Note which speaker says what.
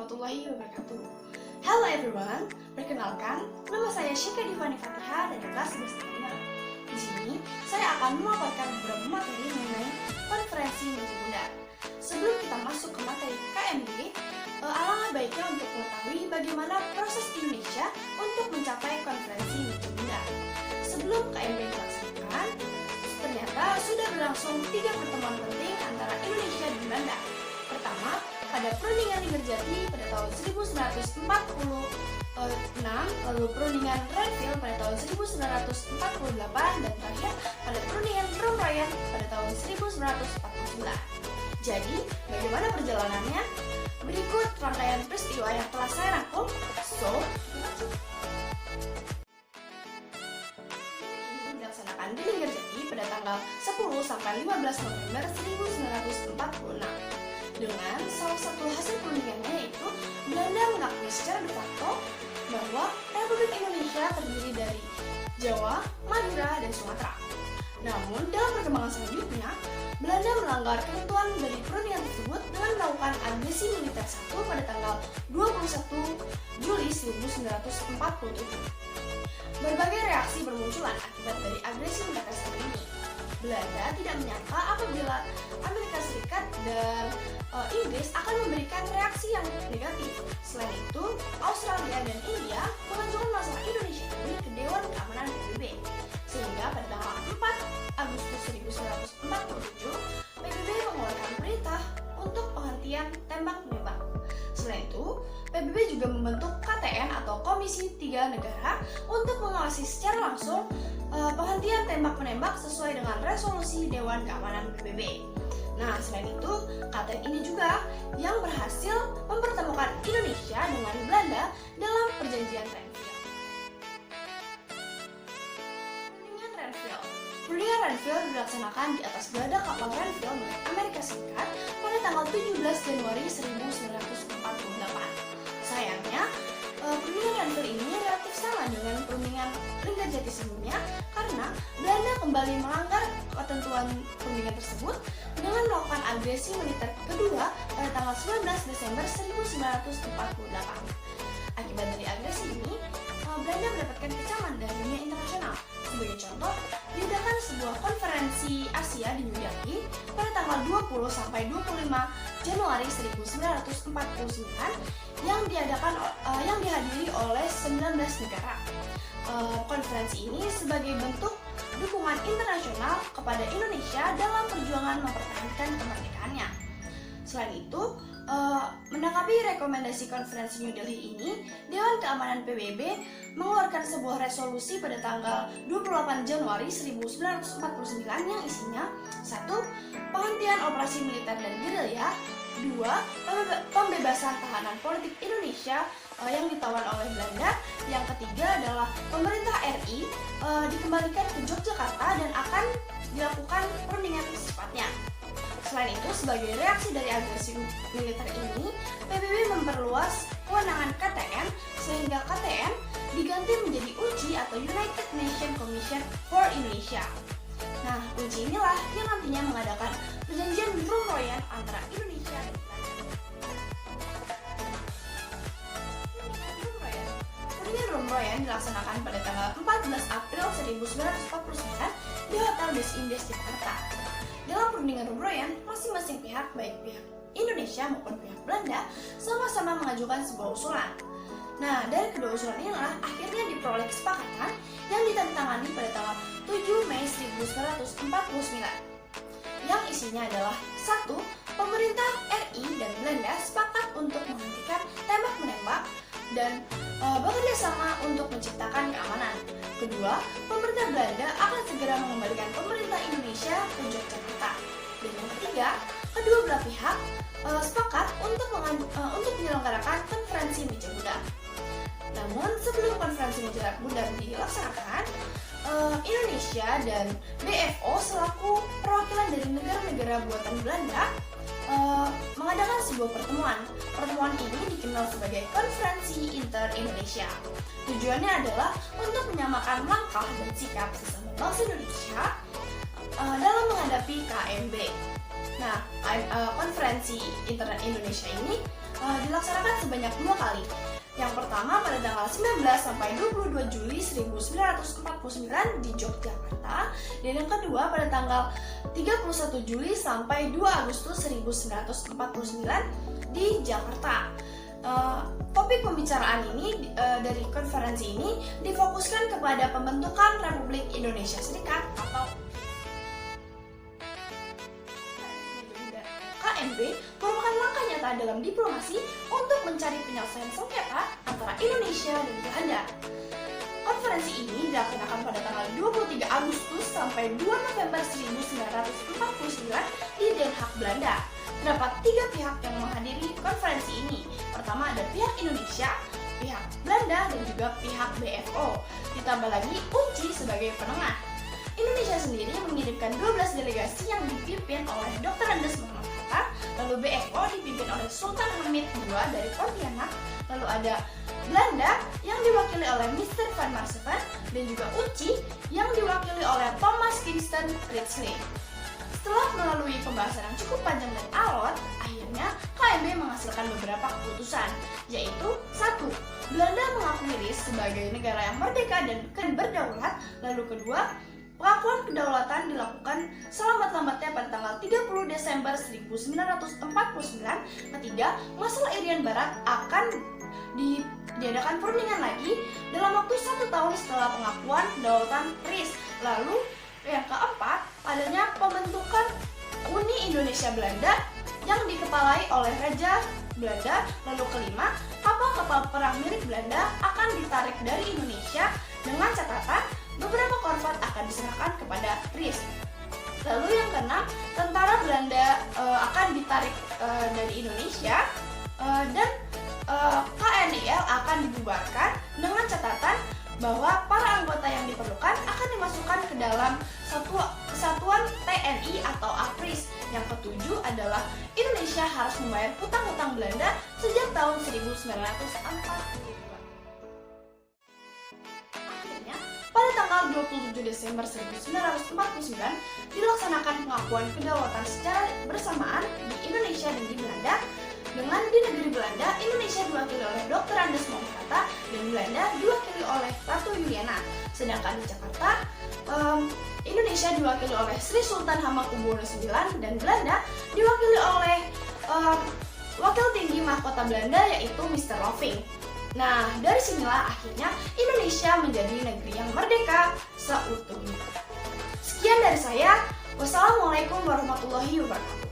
Speaker 1: warahmatullahi wabarakatuh. Halo everyone, perkenalkan, nama saya Syekha Divani Fatiha dari kelas 11. Di sini, saya akan memaparkan beberapa materi mengenai konferensi Meja Bunda. Sebelum kita masuk ke materi KMB, alangkah baiknya untuk mengetahui bagaimana proses Indonesia untuk mencapai konferensi Meja Bunda. Sebelum KMB dilaksanakan, ternyata sudah berlangsung 3 pertemuan penting antara Indonesia dan Belanda. Pertama, pada perundingan Linggarjati pada tahun 1946, lalu perundingan Renville pada tahun 1948, dan terakhir pada perundingan Romroyen pada tahun 1949. Jadi, bagaimana perjalanannya? Berikut rangkaian peristiwa yang telah saya rangkum. Dilaksanakan di Linggarjati pada tanggal 10 sampai 15 November 1946. Dengan salah satu hasil perundingannya yaitu Belanda mengakui secara de facto bahwa Republik Indonesia terdiri dari Jawa, Madura, dan Sumatera. Namun dalam perkembangan selanjutnya, Belanda melanggar ketentuan dari perundingan tersebut dengan melakukan agresi militer 1 pada tanggal 21 Juli 1947. Berbagai reaksi bermunculan akibat dari agresi militer 1 ini. Belanda tidak menyangka apabila Amerika Serikat dan Inggris akan memberikan reaksi yang negatif. Selain itu, Australia dan India mengajukan masalah Indonesia ini ke Dewan Keamanan PBB. Sehingga pada tanggal 4 Agustus 1947, PBB mengeluarkan perintah untuk penghentian tembak-menembak. Selain itu, PBB juga membentuk KTN atau Komisi 3 Negara untuk mengawasi secara langsung penghentian tembak-menembak sesuai dengan resolusi Dewan Keamanan PBB. Nah, selain itu, KTN ini juga yang berhasil mempertemukan Indonesia dengan Belanda dalam perjanjian Renville. Perundingan Renville dilaksanakan di atas geladak kapal Renville milik Amerika Serikat pada tanggal 17 Januari 1948. Sayangnya, perundingan Renville ini relatif sama dengan perundingan Linggarjati sebelumnya karena Belanda kembali melanggar ketentuan perundingan tersebut dengan melakukan agresi militer kedua pada tanggal 19 Desember 1948. Akibat dari agresi ini, Belanda mendapatkan kecaman dari dunia internasional. Sebagai contoh, diadakan sebuah konferensi Asia di New Delhi pada tanggal 20 sampai 25 Januari 1949 yang dihadiri oleh 19 negara. Konferensi ini sebagai bentuk dukungan internasional kepada Indonesia dalam perjuangan mempertahankan kemerdekaannya. Selain itu, menanggapi rekomendasi konferensi New Delhi ini, Dewan Keamanan PBB mengeluarkan sebuah resolusi pada tanggal 28 Januari 1949 yang isinya 1. Penghentian operasi militer dan gerilya, 2. Pembebasan tahanan politik Indonesia yang ditawan oleh Belanda. Yang ketiga adalah pemerintah RI dikembalikan ke Yogyakarta dan akan dilakukan perundingan secepatnya. Selain itu, sebagai reaksi dari agresi militer ini, PBB memperluas kewenangan KTN sehingga KTN diganti menjadi UNCI atau United Nations Commission for Indonesia. Nah, UNCI inilah yang nantinya mengadakan perjanjian Romroyen antara Indonesia dan Belanda. Perjanjian Romroyen dilaksanakan pada tanggal 14 April 1949 di Hotel Des Indes Jakarta. Dalam perundingan Romroyen, masing-masing pihak, baik pihak Indonesia maupun pihak Belanda, sama-sama mengajukan sebuah usulan. Nah, dari kedua usulan inilah akhirnya diperoleh kesepakatan yang ditandatangani pada tanggal 7 Mei 1949. Yang isinya adalah 1. Pemerintah RI dan Belanda sepakat untuk menghentikan tembak-menembak dan bekerja sama untuk menciptakan keamanan. Kedua, pemerintah Belanda akan segera mengembalikan pemerintah Indonesia ke Yogyakarta. Dan yang ketiga, kedua belah pihak sepakat untuk menyelenggarakan konferensi Meja Bunda. Namun sebelum konferensi Meja Bunda dilaksanakan, Indonesia dan BFO selaku perwakilan dari negara-negara buatan Belanda mengadakan sebuah pertemuan. Pertemuan ini dikenal sebagai Konferensi Inter-Indonesia. Tujuannya adalah untuk menyamakan langkah dan sikap sesama bangsa Indonesia dalam menghadapi KMB. Nah, konferensi Inter Indonesia ini dilaksanakan sebanyak 2 kali. Yang pertama pada tanggal 19 sampai 22 Juli 1949 di Yogyakarta, dan yang kedua pada tanggal 31 Juli sampai 2 Agustus 1949 di Jakarta. Topik pembicaraan ini dari konferensi ini difokuskan kepada pembentukan Republik Indonesia Serikat atau KMB merupakan langkah nyata dalam diplomasi untuk mencari penyelesaian sengketa antara Indonesia dan Belanda. Konferensi ini dilaksanakan pada tanggal 23 Agustus sampai 2 November 1949 di Den Haag, Belanda. Terdapat 3 pihak yang menghadiri konferensi ini. Pertama ada pihak Indonesia, pihak Belanda, dan juga pihak BFO. Ditambah lagi UNCI sebagai penengah. Indonesia sendiri mengirimkan 12 delegasi yang dipimpin oleh Dr. Andes Muhammad Hatta, lalu BFO dipimpin oleh Sultan Hamid II dari Pontianak, lalu ada Belanda yang diwakili oleh Mr. Van Marseven, dan juga UNCI yang diwakili oleh Thomas Kingston Ridgely. Setelah melalui pembahasan yang cukup panjang dan alot, akhirnya KMB menghasilkan beberapa keputusan, yaitu 1. Belanda mengakui RIS sebagai negara yang merdeka dan berdaulat, lalu kedua, pengakuan kedaulatan dilakukan selambat-lambatnya pada tanggal 30 Desember 1949. Ketiga, masalah Irian Barat akan diadakan perundingan lagi dalam waktu 1 tahun setelah pengakuan kedaulatan RIS. Lalu yang keempat, adanya pembentukan Uni Indonesia Belanda yang dikepalai oleh Raja Belanda. Lalu kelima, kapal-kapal perang milik Belanda akan ditarik dari Indonesia dengan catatan beberapa korban akan diserahkan kepada RIS. Lalu yang keenam, tentara Belanda akan ditarik dari Indonesia dan KNIL akan dibubarkan dengan catatan bahwa para anggota yang diperlukan akan dimasukkan ke dalam kesatuan TNI atau APRIS. Yang ketujuh adalah Indonesia harus membayar hutang-hutang Belanda sejak tahun 1942. Pada tanggal 27 Desember 1949 dilaksanakan pengakuan kedaulatan secara bersamaan di Indonesia dan di Belanda. Dengan di negeri Belanda, Indonesia diwakili oleh Dr. Andes Muhammad Hatta dan Belanda diwakili oleh Ratu Juliana. Sedangkan di Jakarta, Indonesia diwakili oleh Sri Sultan Hamengkubuwono IX dan Belanda diwakili oleh Wakil Tinggi Mahkota Belanda yaitu Mr. Loving. Nah, dari sinilah akhirnya Indonesia menjadi negeri yang merdeka seutuhnya. Sekian dari saya. Wassalamualaikum warahmatullahi wabarakatuh.